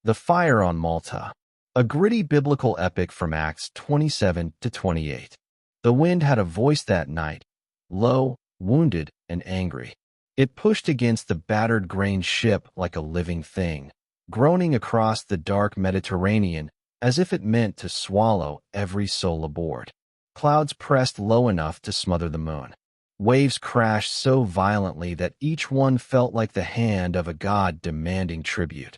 The Fire on Malta, a gritty biblical epic from Acts 27 to 28. The wind had a voice that night, low, wounded, and angry. It pushed against the battered grain ship like a living thing, groaning across the dark Mediterranean as if it meant to swallow every soul aboard. Clouds pressed low enough to smother the moon. Waves crashed so violently that each one felt like the hand of a god demanding tribute.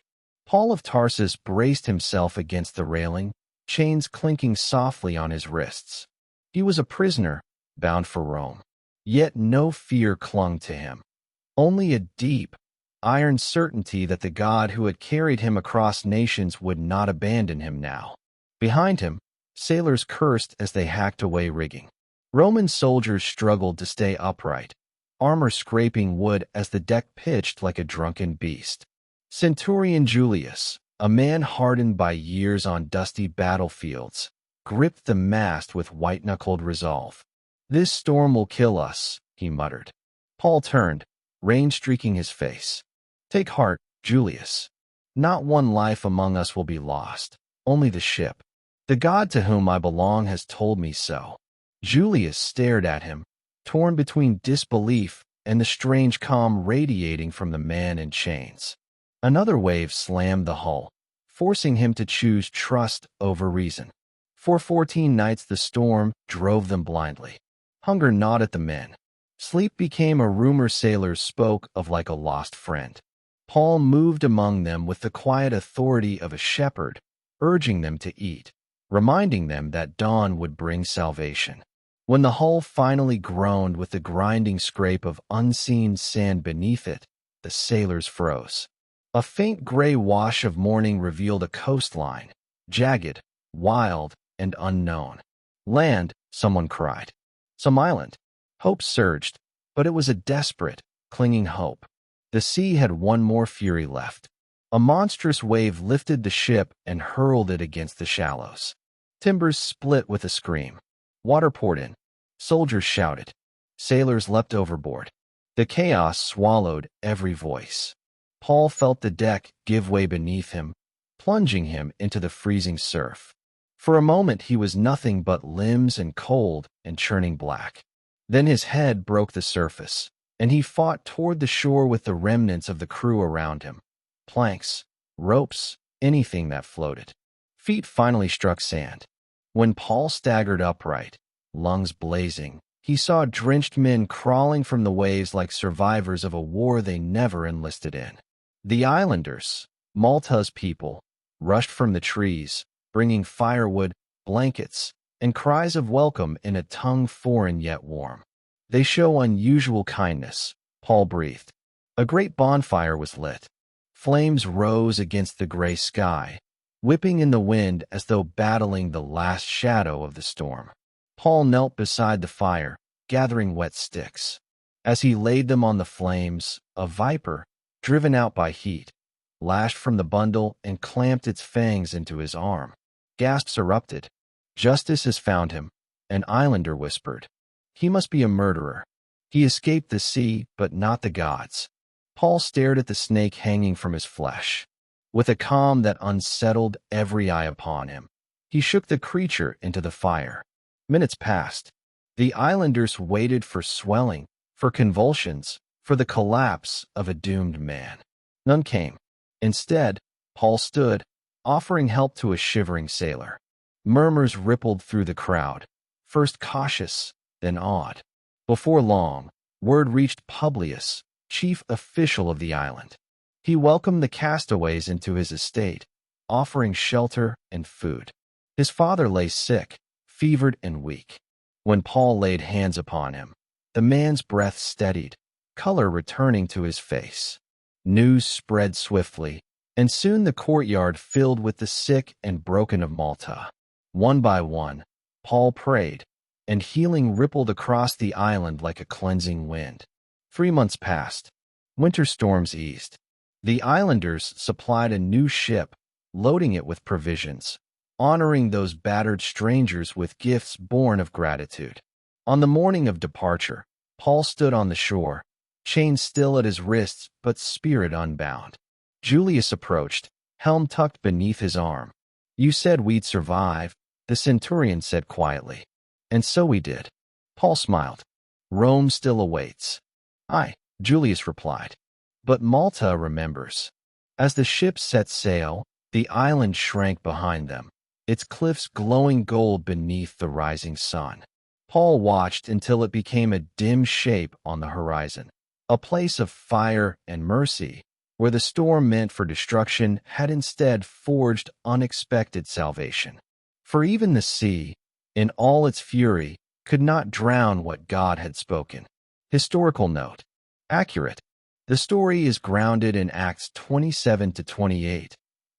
Paul of Tarsus braced himself against the railing, chains clinking softly on his wrists. He was a prisoner, bound for Rome. Yet no fear clung to him. Only a deep, iron certainty that the God who had carried him across nations would not abandon him now. Behind him, sailors cursed as they hacked away rigging. Roman soldiers struggled to stay upright, armor scraping wood as the deck pitched like a drunken beast. Centurion Julius, a man hardened by years on dusty battlefields, gripped the mast with white-knuckled resolve. "This storm will kill us," he muttered. Paul turned, rain streaking his face. "Take heart, Julius. Not one life among us will be lost, only the ship. The God to whom I belong has told me so." Julius stared at him, torn between disbelief and the strange calm radiating from the man in chains. Another wave slammed the hull, forcing him to choose trust over reason. For 14 nights the storm drove them blindly. Hunger gnawed at the men. Sleep became a rumor sailors spoke of like a lost friend. Paul moved among them with the quiet authority of a shepherd, urging them to eat, reminding them that dawn would bring salvation. When the hull finally groaned with the grinding scrape of unseen sand beneath it, the sailors froze. A faint gray wash of morning revealed a coastline, jagged, wild, and unknown. "Land," someone cried. "Some island." Hope surged, but it was a desperate, clinging hope. The sea had one more fury left. A monstrous wave lifted the ship and hurled it against the shallows. Timbers split with a scream. Water poured in. Soldiers shouted. Sailors leapt overboard. The chaos swallowed every voice. Paul felt the deck give way beneath him, plunging him into the freezing surf. For a moment he was nothing but limbs and cold and churning black. Then his head broke the surface, and he fought toward the shore with the remnants of the crew around him. Planks, ropes, anything that floated. Feet finally struck sand. When Paul staggered upright, lungs blazing, he saw drenched men crawling from the waves like survivors of a war they never enlisted in. The islanders, Malta's people, rushed from the trees, bringing firewood, blankets, and cries of welcome in a tongue foreign yet warm. "They show unusual kindness," Paul breathed. A great bonfire was lit. Flames rose against the gray sky, whipping in the wind as though battling the last shadow of the storm. Paul knelt beside the fire, gathering wet sticks. As he laid them on the flames, a viper, driven out by heat, lashed from the bundle and clamped its fangs into his arm. Gasps erupted. "Justice has found him," an islander whispered. "He must be a murderer. He escaped the sea, but not the gods." Paul stared at the snake hanging from his flesh. With a calm that unsettled every eye upon him, he shook the creature into the fire. Minutes passed. The islanders waited for swelling, for convulsions, for the collapse of a doomed man. None came. Instead, Paul stood, offering help to a shivering sailor. Murmurs rippled through the crowd, first cautious, then awed. Before long, word reached Publius, chief official of the island. He welcomed the castaways into his estate, offering shelter and food. His father lay sick, fevered and weak. When Paul laid hands upon him, the man's breath steadied, color returning to his face. News spread swiftly, and soon the courtyard filled with the sick and broken of Malta. One by one, Paul prayed, and healing rippled across the island like a cleansing wind. 3 months passed. Winter storms eased. The islanders supplied a new ship, loading it with provisions, honoring those battered strangers with gifts born of gratitude. On the morning of departure, Paul stood on the shore, chains still at his wrists but spirit unbound. Julius approached, helm tucked beneath his arm. "You said we'd survive," the centurion said quietly. "And so we did." Paul smiled. "Rome still awaits." "Aye," Julius replied. "But Malta remembers." As the ship set sail, the island shrank behind them, its cliffs glowing gold beneath the rising sun. Paul watched until it became a dim shape on the horizon, a place of fire and mercy, where the storm meant for destruction had instead forged unexpected salvation. For even the sea, in all its fury, could not drown what God had spoken. Historical note. Accurate. The story is grounded in Acts 27 to 28.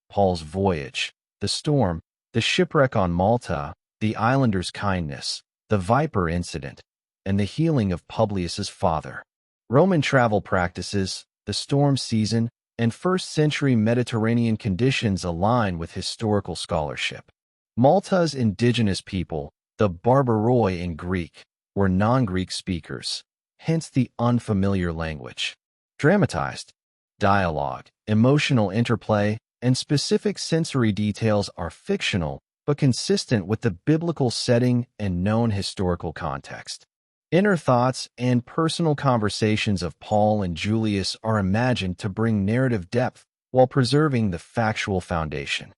Paul's voyage, the storm, the shipwreck on Malta, the islanders' kindness, the viper incident, and the healing of Publius's father. Roman travel practices, the storm season, and first-century Mediterranean conditions align with historical scholarship. Malta's indigenous people, the barbaroi in Greek, were non-Greek speakers, hence the unfamiliar language. Dramatized. Dialogue, emotional interplay, and specific sensory details are fictional but consistent with the biblical setting and known historical context. Inner thoughts and personal conversations of Paul and Julius are imagined to bring narrative depth while preserving the factual foundation.